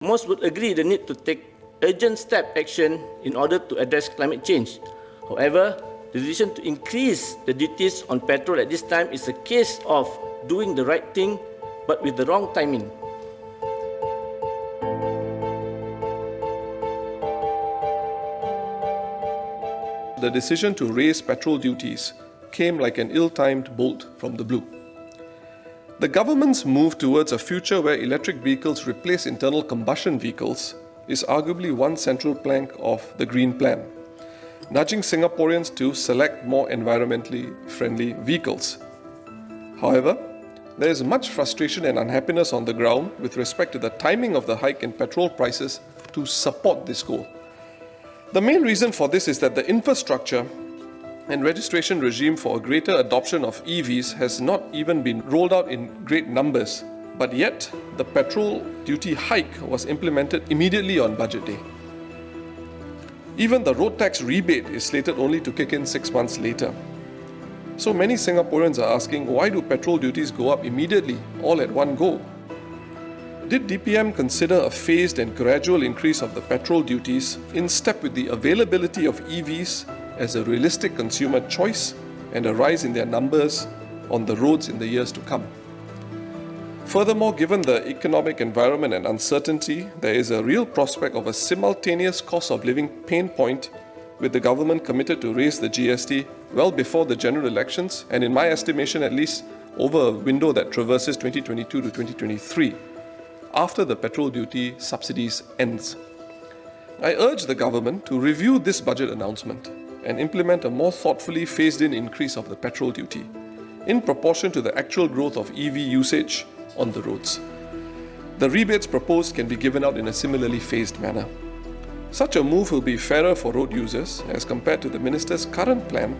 Most would agree the need to take urgent step action in order to address climate change. However, the decision to increase the duties on petrol at this time is a case of doing the right thing but with the wrong timing. The decision to raise petrol duties came like an ill-timed bolt from the blue. The government's move towards a future where electric vehicles replace internal combustion vehicles is arguably one central plank of the Green Plan, nudging Singaporeans to select more environmentally friendly vehicles. However, there is much frustration and unhappiness on the ground with respect to the timing of the hike in petrol prices to support this goal. The main reason for this is that the infrastructure and registration regime for a greater adoption of EVs has not even been rolled out in great numbers, but yet the petrol duty hike was implemented immediately on budget day. Even the road tax rebate is slated only to kick in 6 months later. So many Singaporeans are asking, why do petrol duties go up immediately, all at one go? Did DPM consider a phased and gradual increase of the petrol duties in step with the availability of EVs as a realistic consumer choice and a rise in their numbers on the roads in the years to come? Furthermore, given the economic environment and uncertainty, there is a real prospect of a simultaneous cost of living pain point, with the government committed to raise the GST well before the general elections, and in my estimation at least over a window that traverses 2022 to 2023, after the petrol duty subsidies ends. I urge the government to review this budget announcement and implement a more thoughtfully phased-in increase of the petrol duty in proportion to the actual growth of EV usage on the roads. The rebates proposed can be given out in a similarly phased manner. Such a move will be fairer for road users as compared to the minister's current plan,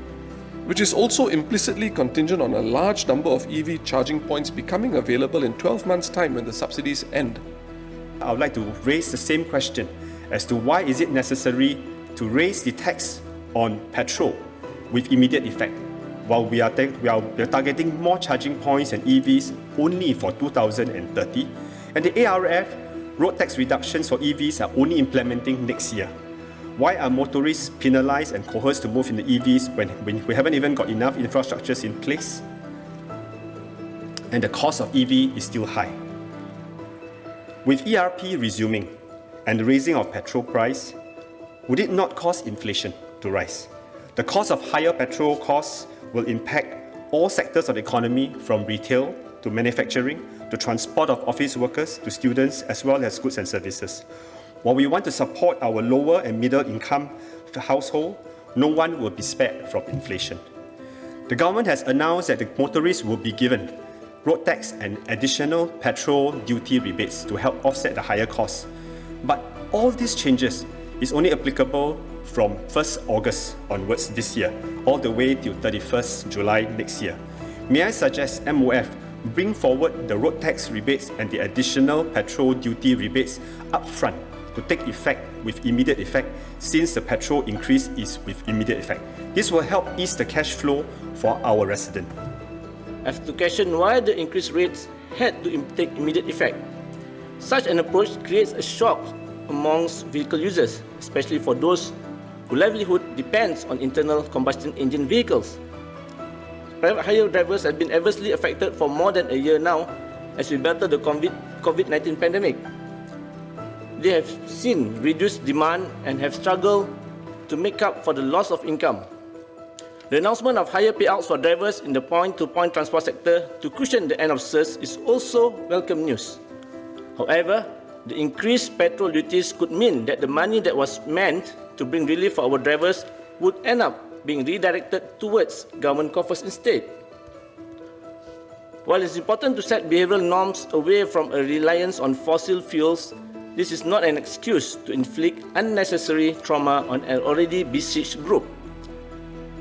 which is also implicitly contingent on a large number of EV charging points becoming available in 12 months' time when the subsidies end. I would like to raise the same question as to why is it necessary to raise the tax on petrol with immediate effect, while we are targeting more charging points and EVs only for 2030, and the ARF road tax reductions for EVs are only implementing next year. Why are motorists penalised and coerced to move in the EVs when we haven't even got enough infrastructures in place? And the cost of EV is still high. With ERP resuming and the raising of petrol price, would it not cause inflation to rise? The cost of higher petrol costs will impact all sectors of the economy, from retail to manufacturing to transport of office workers to students, as well as goods and services. While we want to support our lower and middle income household, no one will be spared from inflation. The government has announced that the motorists will be given road tax and additional petrol duty rebates to help offset the higher costs. But all these changes is only applicable from 1st August onwards this year, all the way till 31st July next year. May I suggest MOF bring forward the road tax rebates and the additional petrol duty rebates up front to take effect with immediate effect, since the petrol increase is with immediate effect. This will help ease the cash flow for our residents. As to question why the increased rates had to take immediate effect, such an approach creates a shock amongst vehicle users, especially for those whose livelihood depends on internal combustion engine vehicles. Private hire drivers have been adversely affected for more than a year now as we battle the COVID-19 pandemic. They have seen reduced demand and have struggled to make up for the loss of income. The announcement of higher payouts for drivers in the point-to-point transport sector to cushion the end of surge is also welcome news. However, the increased petrol duties could mean that the money that was meant to bring relief for our drivers would end up being redirected towards government coffers instead. While it's important to set behavioral norms away from a reliance on fossil fuels, this is not an excuse to inflict unnecessary trauma on an already besieged group.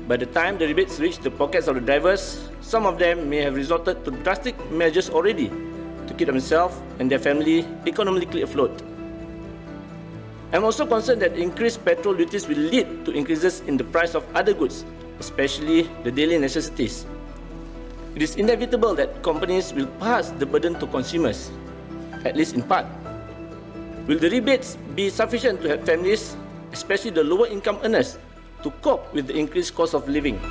By the time the rebates reach the pockets of the drivers, some of them may have resorted to drastic measures already to keep themselves and their family economically afloat. I'm also concerned that increased petrol duties will lead to increases in the price of other goods, especially the daily necessities. It is inevitable that companies will pass the burden to consumers, at least in part. Will the rebates be sufficient to help families, especially the lower income earners, to cope with the increased cost of living?